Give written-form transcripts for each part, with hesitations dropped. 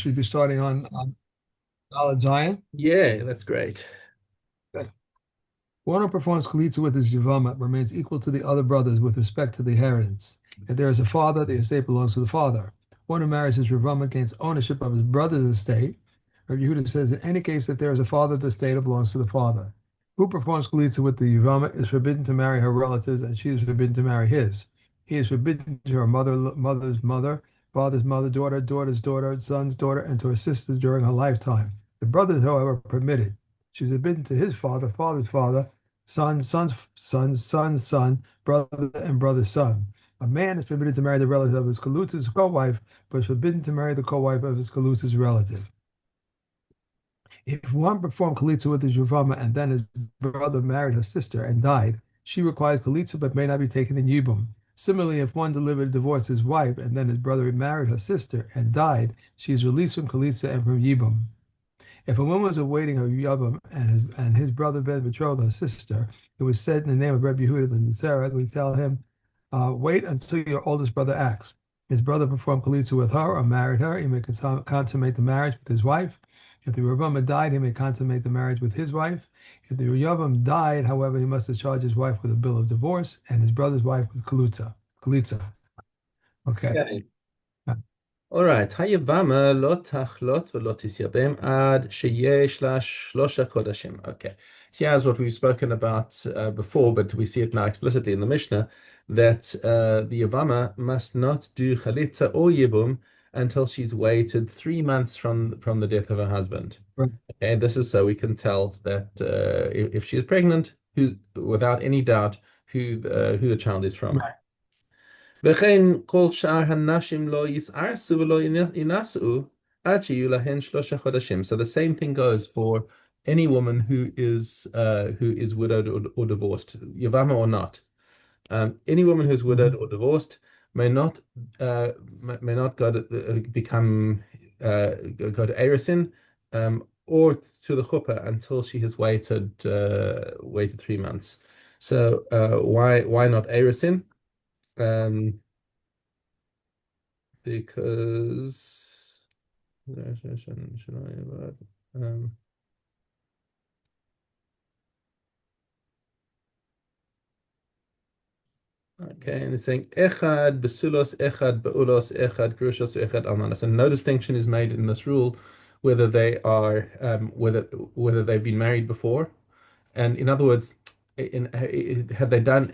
should be starting on Solid Zion. Yeah, that's great. Okay. One who performs Chalitza with his Yevama remains equal to the other brothers with respect to the inheritance. If there is a father, the estate belongs to the father. One who marries his Yevama gains ownership of his brother's estate. Rabbi Yehuda says, in any case, if there is a father, the estate belongs to the father. Who performs Chalitza with the Yevama is forbidden to marry her relatives, and she is forbidden to marry his. He is forbidden to her mother's mother, father's mother, daughter's daughter, son's daughter, and to her sisters during her lifetime. The brothers, however, are permitted. She is forbidden to his father, father's father, son's son, brother, and brother's son. A man is permitted to marry the relative of his Kaluta's co-wife, but is forbidden to marry the co-wife of his Kaluta's relative. If one performed Kalitza with his Yavama and then his brother married her sister and died, she requires Kalitza but may not be taken in Yibum. Similarly, if one delivered divorced his wife and then his brother remarried her sister and died, she is released from Kalitza and from Yibum. If a woman was awaiting her Yavam and his brother Ben betrothed her sister, it was said in the name of Rabbi Yehuda ben Sarah, we tell him, wait until your oldest brother acts. His brother performed Kalitza with her or married her. He may consummate the marriage with his wife. If the Yavam died, he may consummate the marriage with his wife. If the Yavam died, however, he must discharge his wife with a bill of divorce and his brother's wife with Kalitza. Okay. Okay. All right. Hayavama lo tachlot v'lo tisyabem ad sheyesh la shlosha chodashim. Okay. Here's what we've spoken about before, but we see it now explicitly in the Mishnah that the Yavama must not do chalitza or yibum until she's waited 3 months from the death of her husband. Right. Okay. This is so we can tell that if she is pregnant, who without any doubt who the child is from. Right. וכן כל שאר הנשים לא יסערסו ולא יינשאו עד שיהיו להן 3 חודשים. So the same thing goes for any woman who is widowed or divorced, Yavama or not. Any woman who's widowed Mhm. or divorced may not go to go to Erisin or to the chuppah until she has waited 3 months. So why not Erisin? Because um, okay, and it's saying echad besulos, echad beulos, echad grushos, echad almanas, and no distinction is made in this rule whether they are whether they've been married before. And in other words, had they done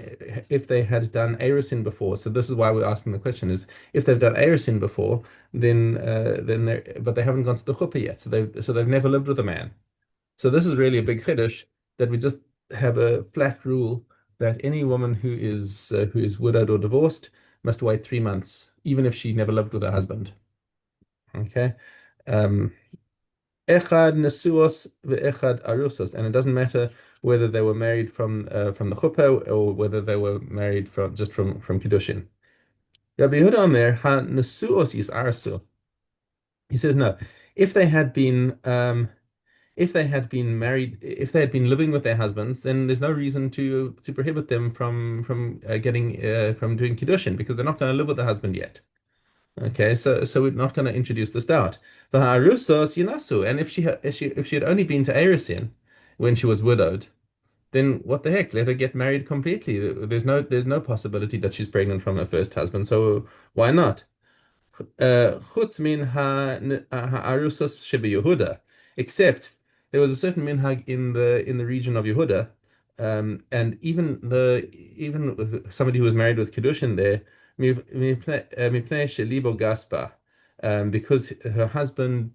if they had done Erisin before, so this is why we're asking the question is if they've done Erisin before, then they but they haven't gone to the chuppah yet, so they've never lived with a man. So this is really a big chiddush that we just have a flat rule that any woman who is widowed or divorced must wait 3 months, even if she never lived with her husband. Okay. Um, Echad nesuos ve'echad arusos, and it doesn't matter whether they were married from the chuppah or whether they were married from kiddushin. Rabbi Yehuda Omer ha nesuos is arsu. He says no. If they had been married, if they had been living with their husbands, then there's no reason to prohibit them from doing kiddushin because they're not going to live with the husband yet. Okay, so we're not going to introduce this doubt. The Harusos Yinasu, and if she had only been to Erisin when she was widowed, then what the heck? Let her get married completely. There's no possibility that she's pregnant from her first husband. So why not? Chutz min ha'arusos shebe except there was a certain minhag in the region of Yehuda, and even with somebody who was married with Kedushin there, mipnei shelibo gaspa, because her husband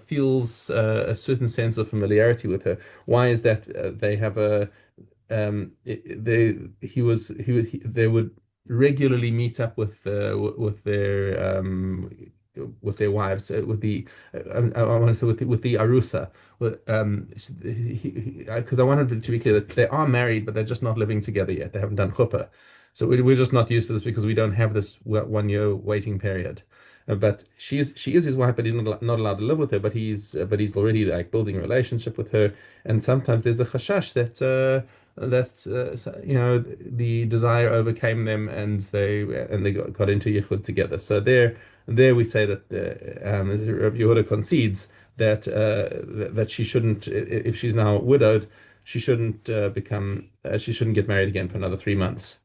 feels a certain sense of familiarity with her. Why is that? They have a they they would regularly meet up with their wives I want to say with the arusa because I wanted to be clear that they are married but they're just not living together yet. They haven't done chuppah, so we're just not used to this because we don't have this 1 year waiting period. But she is his wife, but he's not allowed to live with her. But he's already like building a relationship with her, and sometimes there's a chashash the desire overcame them and they got into yichud together. So there There we say that Rabbi Yehuda concedes that that she shouldn't, if she's now widowed, she shouldn't get married again for another 3 months.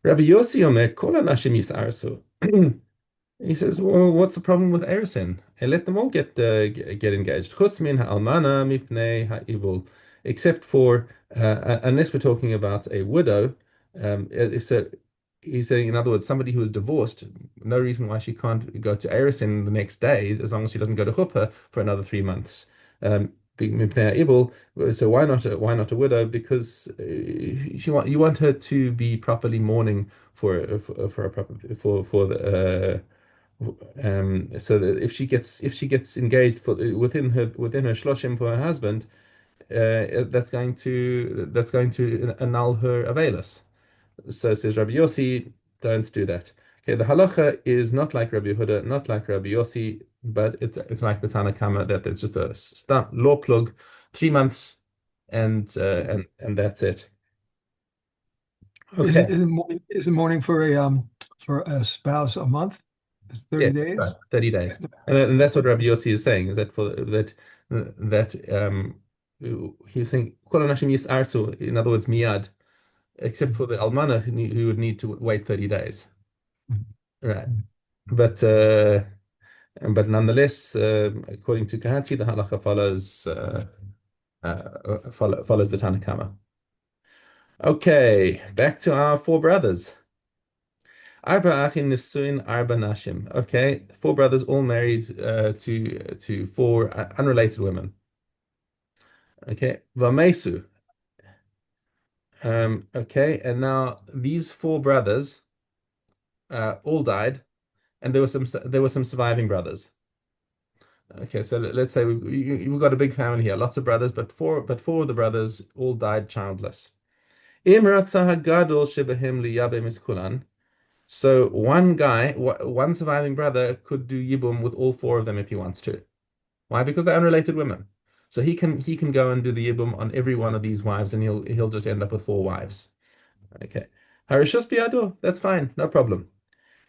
Rabbi Yossi Omer, Kol Anashim Yis'arsu. He says, well, what's the problem with Erisin? And let them all get engaged. Chutz min ha'almana mipnei ha'ibul. Except for, unless we're talking about a widow, so he's saying, in other words, somebody who is divorced, no reason why she can't go to Erisin the next day, as long as she doesn't go to Chuppah for another 3 months. Mipnei ha'ibul. So why not a widow? Because you want her to be properly mourning for a proper for the so that if she gets engaged within her shloshim for her husband, that's going to annul her aveilus. So says Rabbi Yossi, don't do that. Okay, the halacha is not like Rabbi Yehuda, not like Rabbi Yossi, but it's like the Tanna Kama that it's just a stamp law plug, 3 months, and that's it. Okay. Isn't mourning for a spouse a month? It's 30 Yes, right. days. 30 days. And that's what Rabbi Yossi is saying, is that he's saying Kol Anashim Yis'arsu, in other words, miyad, except for the almana who would need to wait 30 days. Right. But nonetheless, according to Kahati, the halacha follows the Tanna Kama. Okay, back to our four brothers. Arba achin nisuin arba nashim. Okay, four brothers all married to four unrelated women. Okay, vamesu. Okay, and now these four brothers all died, and there were some surviving brothers. Okay, so let's say we've got a big family here, lots of brothers, but four of the brothers all died childless. Im ratzah hagadol shebehem liyabem iskulan. So one surviving brother could do yibum with all four of them if he wants to. Why? Because they're unrelated women. So he can go and do the yibum on every one of these wives, and he'll just end up with four wives. Okay. Harishos biado, that's fine, no problem.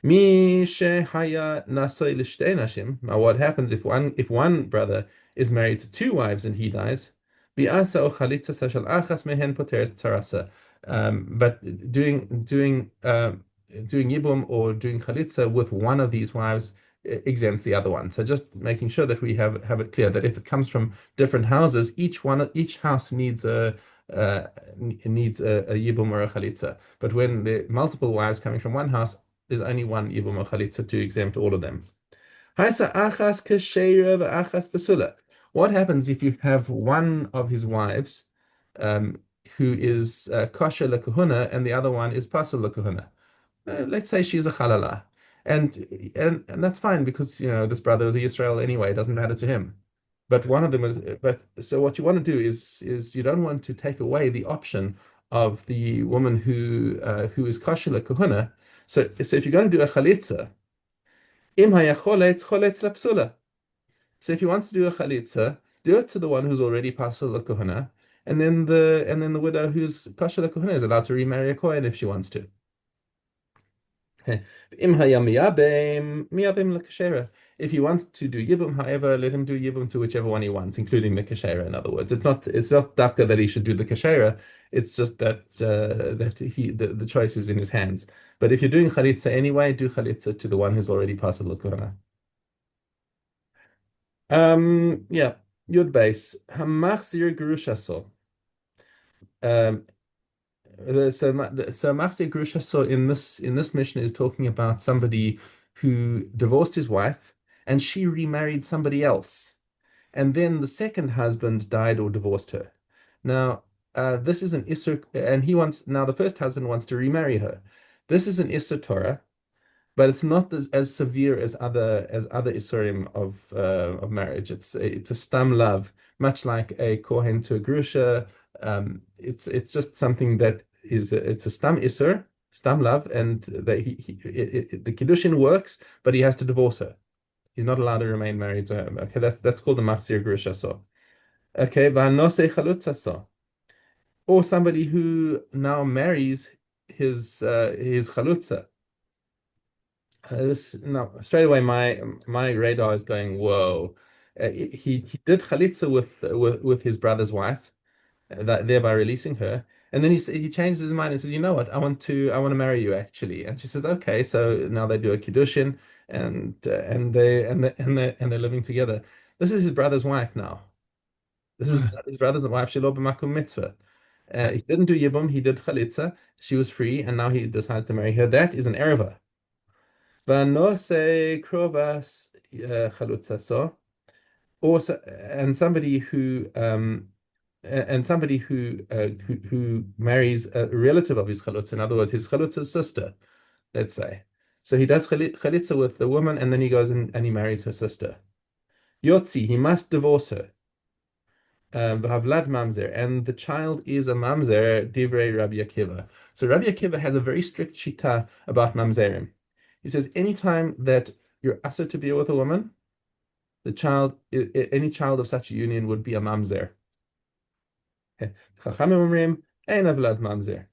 Mi shehaya nasoi lishtei nashim. Now, what happens if one brother is married to two wives and he dies? Bi'asa o chalitza shel achas mehen poteres tzarasa. But doing yibum or doing chalitza with one of these wives exempts the other one. So just making sure that we have it clear that if it comes from different houses, each house needs a yibum or a chalitza. But when the multiple wives coming from one house, there's only one yibum or chalitza to exempt all of them. What happens if you have one of his wives who is kosher lekahuna and the other one is pasul lekahuna? Let's say she's a halala, and that's fine because this brother is a Yisrael anyway. It doesn't matter to him. But one of them is. But so what you want to do is you don't want to take away the option of the woman who is kosher lekahuna. So if you're going to do a chalitza, im hayacholetz choletz lapsula. So if you want to do a chalitza, do it to the one who's already pasul lekahuna, and then the widow who's kosher lekahuna is allowed to remarry a kohen if she wants to. If he wants to do yibum, however, let him do yibum to whichever one he wants, including the kashera. In other words, it's not dafka that he should do the kashera. It's just that the choice is in his hands. But if you're doing chalitza anyway, do chalitza to the one who's already passed l'korana. Yeah, yud base hamachzir gerushaso. So Machzir Grusha, so in this mission is talking about somebody who divorced his wife and she remarried somebody else, and then the second husband died or divorced her. Now, this is an Isser, and now the first husband wants to remarry her. This is an Isser Torah, but it's not as severe as other Isurim of marriage. It's a stam love, much like a Kohen to a Grusha. It's just something that it's a stam Isur, stam love, and the Kiddushin works, but he has to divorce her. He's not allowed to remain married to her. Okay, that's called the Machzir Grusha so. Okay, V'hanose Chalutza so. Or somebody who now marries his Chalutza. This no straight away my radar is going whoa. He did chalitza with his brother's wife, that thereby releasing her. And then he changes his mind and says, "You know what? I want to marry you actually." And she says, "Okay." So now they do a kiddushin, and they're living together. This is his brother's wife now. This is Right. his brother's wife. Shelo b'makom mitzvah. He didn't do yibum. He did chalitza. She was free, and now he decided to marry her. That is an erva. Vanose krovas chalutza so. Also, and somebody who marries a relative of his chalutza, in other words, his chalutza's sister, let's say. So he does chalitza with the woman, and then he goes and he marries her sister. Yotzi, he must divorce her. V'havlad mamzer, and the child is a mamzer, divrei Rabbi Akiva. So Rabbi Akiva has a very strict shita about mamzerim. He says anytime that you're asser to be with a woman, the child, any child of such a union would be a mamzer. Chachamim omrim, ein avlad mamzer.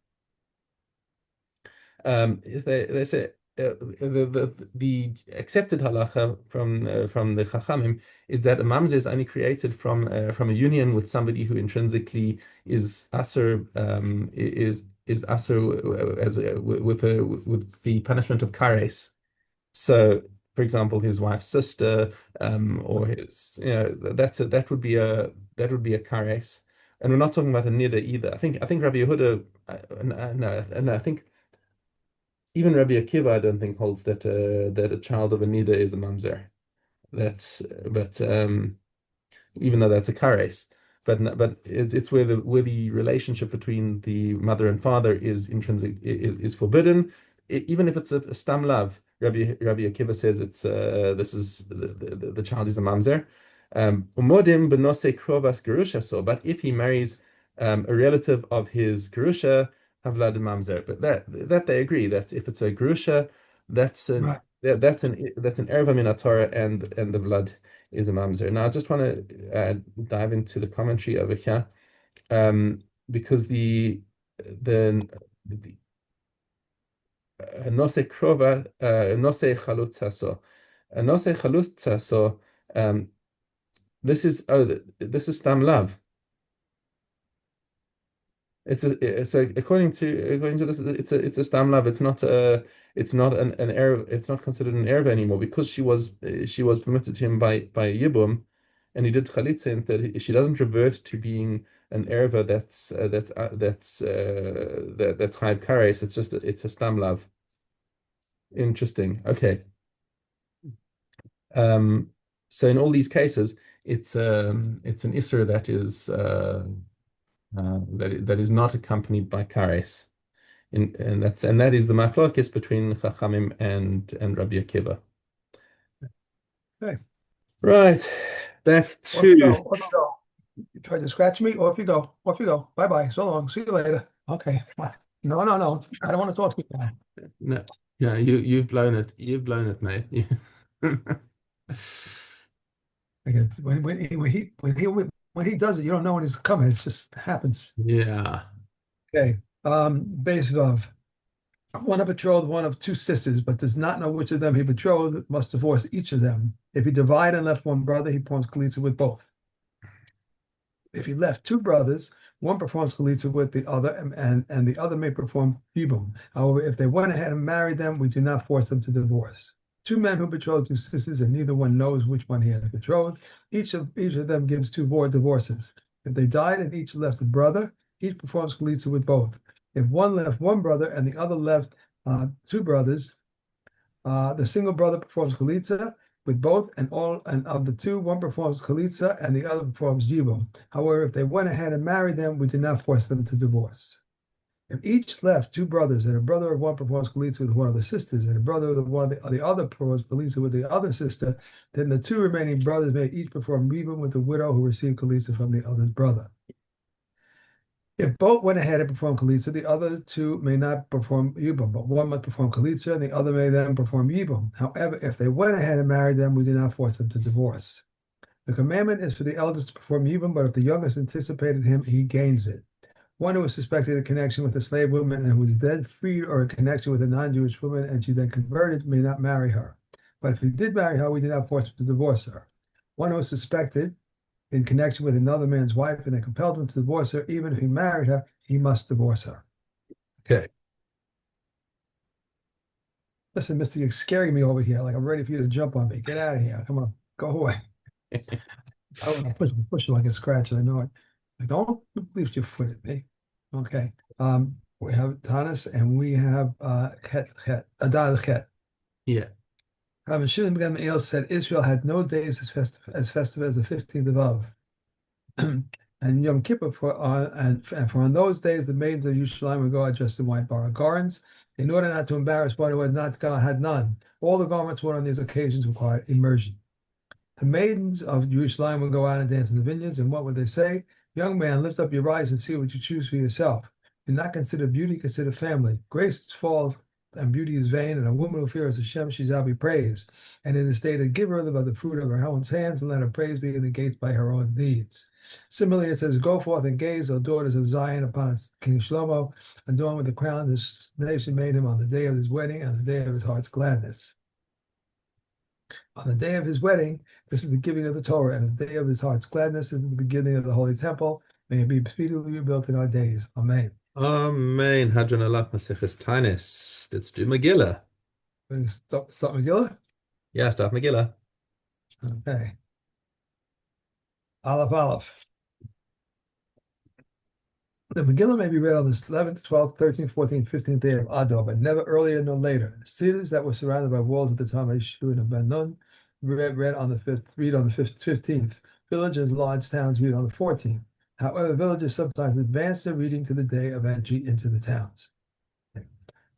They say the accepted halacha from the Chachamim is that a mamzer is only created from a union with somebody who intrinsically is aser is aser as with the punishment of kares. So, for example, his wife's sister, or his, that would be a kares. And we're not talking about a nida either. I think Rabbi Yehuda, no, I think even Rabbi Akiva, I don't think holds that a child of a nida is a mamzer. But even though that's a kares. But it's where the relationship between the mother and father is intrinsic is forbidden, even if it's a stam lav. Rabbi Akiva says it's this is the child is a mamzer. Umodim benose krovas gerusha so, but if he marries a relative of his gerusha, havlad mamzer. But that they agree that if it's a gerusha, that's an Right. that's an erva min Torah, and the vlad is a mamzer. Now, I just want to dive into the commentary over here, because the nose krova, nose chalutza so, nose chalutza so, this is stam lav. So according to this, it's a stam lav. It's not an error. It's not considered an error anymore because she was permitted to him by yibum, and he did chalitza, and that she doesn't revert to being an erva that's chayv kares. It's a stam lav. Interesting. Okay. Um, so in all these cases, it's an isra that is that is not accompanied by kares. And that is the machlokes between Chachamim and Rabbi Akiva. Okay. Right, back Off you go. to Off you go. You tried to scratch me. Off you go. Off you go. Bye bye. So long. See you later. Okay. Bye. No, no, no. I don't want to talk to you now. no, yeah, you've blown it. You've blown it, mate. Because when he does it, you don't know when he's coming. It just happens. Yeah. Okay. Based of one of betrothed, one of two sisters, but does not know which of them he betrothed, must divorce each of them. If he divide and left one brother, he performs chalitza with both. If he left two brothers, one performs chalitza with the other, and the other may perform yibum. However, if they went ahead and married them, we do not force them to divorce. Two men who betrothed two sisters, and neither one knows which one he has betrothed. Each of them gives two void divorces. If they died and each left a brother, each performs chalitza with both. If one left one brother and the other left two brothers, the single brother performs chalitza with both, and of the two, one performs chalitza and the other performs yibum. However, if they went ahead and married them, we do not force them to divorce. If each left two brothers, and a brother of one performs chalitza with one of the sisters, and a brother of one of the other performs chalitza with the other sister, then the two remaining brothers may each perform yibum with the widow who received chalitza from the other's brother. If both went ahead and performed chalitza, the other two may not perform yibum, but one must perform chalitza, and the other may then perform yibum. However, if they went ahead and married them, we do not force them to divorce. The commandment is for the eldest to perform yibum, but if the youngest anticipated him, he gains it. One who is suspected of connection with a slave woman and who is then freed or in connection with a non-Jewish woman and she then converted may not marry her. But if he did marry her, we did not force him to divorce her. One who is suspected in connection with another man's wife and then compelled him to divorce her, even if he married her, he must divorce her. Okay. Listen, Mister, you're scaring me over here. Like I'm ready for you to jump on me. Get out of here. Come on, go away. I want to push you like a scratch. I know it. Like, don't lift your foot at me. Okay. We have Tanis and we have Adad Chet. Yeah. Rabbi Shimon ben Gamliel said Israel had no days as festive as the 15th of Av. And Yom Kippur and for on those days the maidens of Yerushalayim would go out dressed in white borrowed garments in order not to embarrass one who had none. All the garments worn on these occasions required immersion. The maidens of Jerusalem would go out and dance in the vineyards, and what would they say? Young man, lift up your eyes and see what you choose for yourself. Do not consider beauty, consider family. Grace falls and beauty is vain, and a woman who fears Hashem, she shall be praised. And in the state of give her by the fruit of her own hands, and let her praise be in the gates by her own deeds. Similarly, it says, go forth and gaze, O daughters of Zion, upon King Shlomo, adorned with the crown this nation made him on the day of his wedding and the day of his heart's gladness. On the day of his wedding, this is the giving of the Torah, and the day of his heart's gladness is the beginning of the Holy Temple. May it be speedily rebuilt in our days. Amen. Amen. Hadron Alach Maseches Tainis. Let's do Megillah. Stop Megillah? Yeah, start Megillah. Okay. Aleph. The Megillah may be read on the 11th, 12th, 13th, 14th, 15th day of Adar, but never earlier nor later. The cities that were surrounded by walls at the time of Yeshua and Ben Nun read on the 15th. Villages, large towns read on the 14th. However, villages sometimes advance their reading to the day of entry into the towns.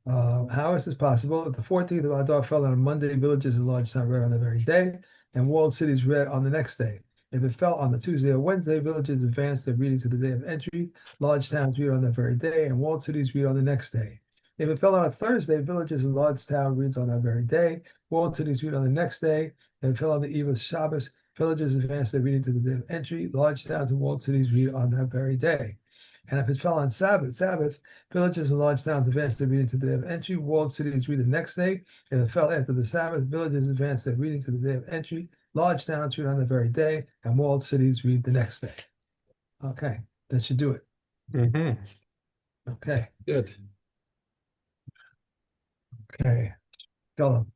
How is this possible? If the 14th of Adar fell on a Monday, villages and large towns read on the very day, and walled cities read on the next day. If it fell on the Tuesday or Wednesday, villages advanced their reading to the day of entry, large towns read on that very day, and walled cities read on the next day. If it fell on a Thursday, villages and large towns read on that very day, walled cities read on the next day. If it fell on the eve of Shabbos, villages advanced their reading to the day of entry, large towns and walled cities read on that very day. And if it fell on Sabbath, villages and large towns advanced their reading to the day of entry, walled cities read the next day. If it fell after the Sabbath, villages advanced their reading to the day of entry, large towns read on the very day, and walled cities read the next day. Okay, that should do it. Mm-hmm. Okay. Good. Okay. Shalom.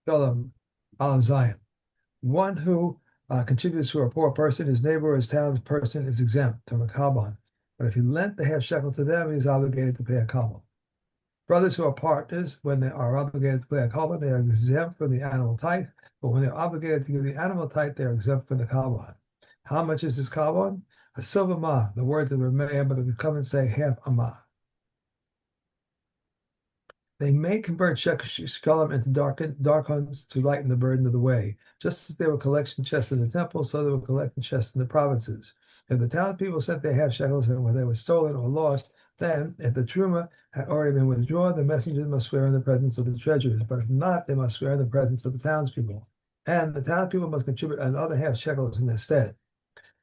Shalom. Aleph Zion. One who contributes to a poor person, his neighbor or his townsperson is exempt from a kabbalah. But if he lent the half shekel to them, he is obligated to pay a kabbalah. Brothers who are partners, when they are obligated to pay a kabbalah, they are exempt from the animal tithe. But when they're obligated to give the animal tithe, they are exempt from the kabbalah. How much is this kabbalah? A silver ma. The words of Rameya, but they come and say half a ma. They may convert shekalim into darkons to lighten the burden of the way. Just as there were collection chests in the temple, so there were collection chests in the provinces. If the townspeople sent their half shekels and when they were stolen or lost, then, if the truma had already been withdrawn, the messengers must swear in the presence of the treasurers. But if not, they must swear in the presence of the townspeople. And the townspeople must contribute another half shekels in their stead.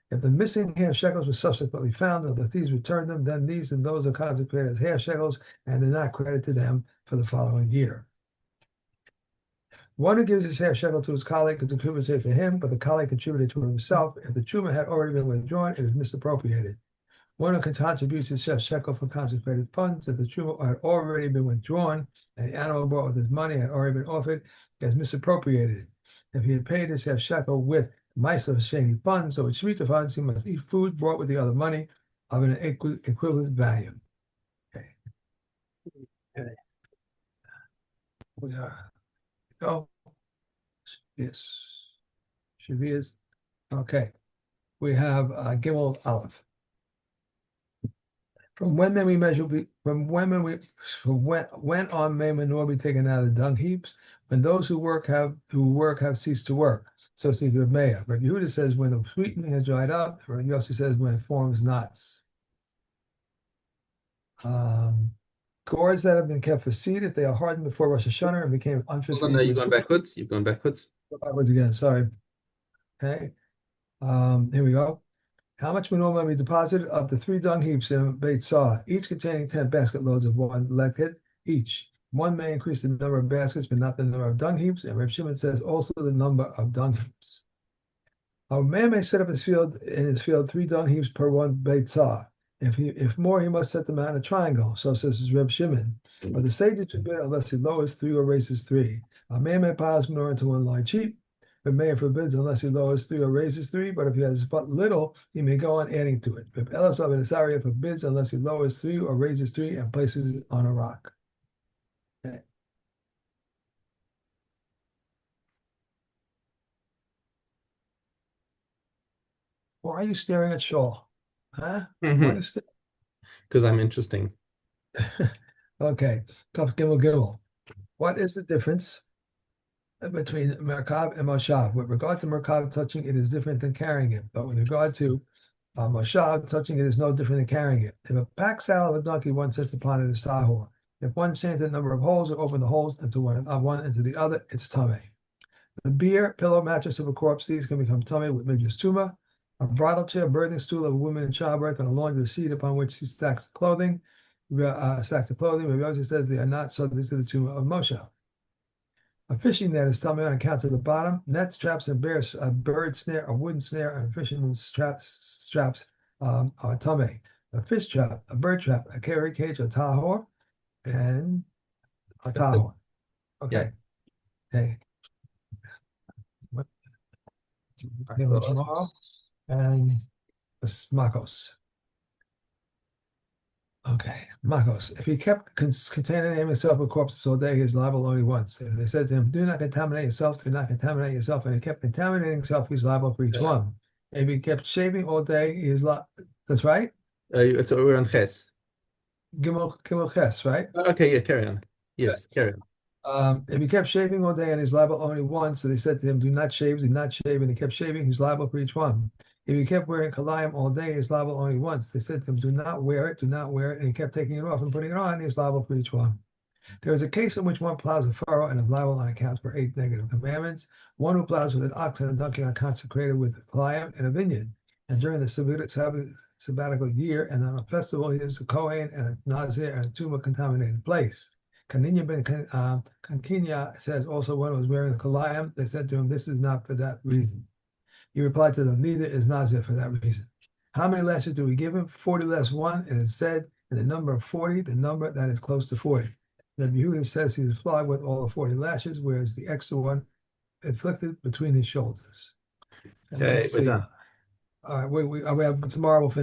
If the missing half shekels were subsequently found, or the thieves returned them, then these and those are consecrated as half shekels and are not credited to them for the following year. One who gives his half shekel to his colleague is contributed for him, but the colleague contributed to himself. If the truma had already been withdrawn, it is misappropriated. One who contributes his half shekel from consecrated funds, if the truma had already been withdrawn and the animal bought with his money had already been offered, he has misappropriated it. If he had paid his half shekel with Ma'aser Sheni funds or with Shemitah funds, he must eat food bought with the other money of an equivalent value. Okay. We are. Oh, yes. Shavias. Okay. We have Gimel Aleph. From when on may manure be taken out of the dung heaps? When those who work have ceased to work. So says Reb Meir. Reb Yehuda says when the sweetening has dried up. Reb Yossi says when it forms knots. Gourds that have been kept for seed, if they are hardened before Rosh Hashanah and became unfit Hold on, no, you've gone backwards. You've gone backwards. Backwards again, sorry. Okay. Here we go. How much manure may be deposited? Up to 3 dung heaps in a Beit Saw, each containing 10 basket loads of one lekid each. One may increase the number of baskets, but not the number of dung heaps. And Reb Shimon says also the number of dung heaps. A man may set up in his field 3 dung heaps per one Beit Saw. If more, he must set them out in a triangle. So says Reb Shimon. But the sage forbid unless he lowers 3 or raises 3. A man may pile his manure into one line cheap. The mayor forbids unless he lowers 3 or raises 3, but if he has but little, he may go on adding to it. If Elisav in this area forbids unless he lowers 3 or raises 3 and places it on a rock. Okay. Why are you staring at Shaw? Huh? Why are you staring? Because I'm interesting. Okay. Kaf Gimel Gimel. What is the difference between Merkav and Moshav? With regard to Merkav, touching it is different than carrying it. But with regard to Moshav, touching it is no different than carrying it. If a pack saddle of a donkey, one sits upon it is tahor. If one changes the number of holes or open the holes into one into the other, it's tameh. The beer, pillow, mattress of a corpse, these can become tameh with midras tuma. A bridal chair, birthing stool of a woman in childbirth, and a laundry seat upon which she stacks the clothing. Rabbi Yossi says they are not subject to the tuma of Moshav. A fishing net is tameh on account of the bottom. Nets, traps, and bears, a bird snare, a wooden snare, and fisherman's straps are tameh. A fish trap, a bird trap, a carry cage, a tahor, and a tahor. Okay. Okay. Tomorrow and Makos. Okay, Makos. If he kept contaminating himself with corpses all day, he is liable only once. If they said to him, "Do not contaminate yourself," do not contaminate yourself, and he kept contaminating himself, he's liable for each one. If he kept shaving all day, he is liable. That's right. So we're on Ches. Gimel Ches, right? Okay, yeah, carry on. Yes, carry on. If he kept shaving all day and he's liable only once, so they said to him, "Do not shave," and he kept shaving, he's liable for each one. If he kept wearing kalayim all day, he's liable only once. They said to him, "Do not wear it, do not wear it," and he kept taking it off and putting it on, he's liable for each one. There is a case in which one plows a furrow and is liable on account for 8 negative commandments. One who plows with an ox and a donkey are consecrated with kalayim and a vineyard. And during the sabbatical year and on a festival, he is a Kohen and a Nazir and a tumah contaminated place. Kaninya ben Kankinya says also one was wearing the kalayim. They said to him, "This is not for that reason." He replied to them, "Neither is Nazir for that reason." How many lashes do we give him? 40 less 1. And it said, in the number of 40, the number that is close to 40. Then Yehuda says he is flogged with all the 40 lashes, whereas the extra one inflicted between his shoulders. And Okay, we're done. All right, tomorrow we'll finish.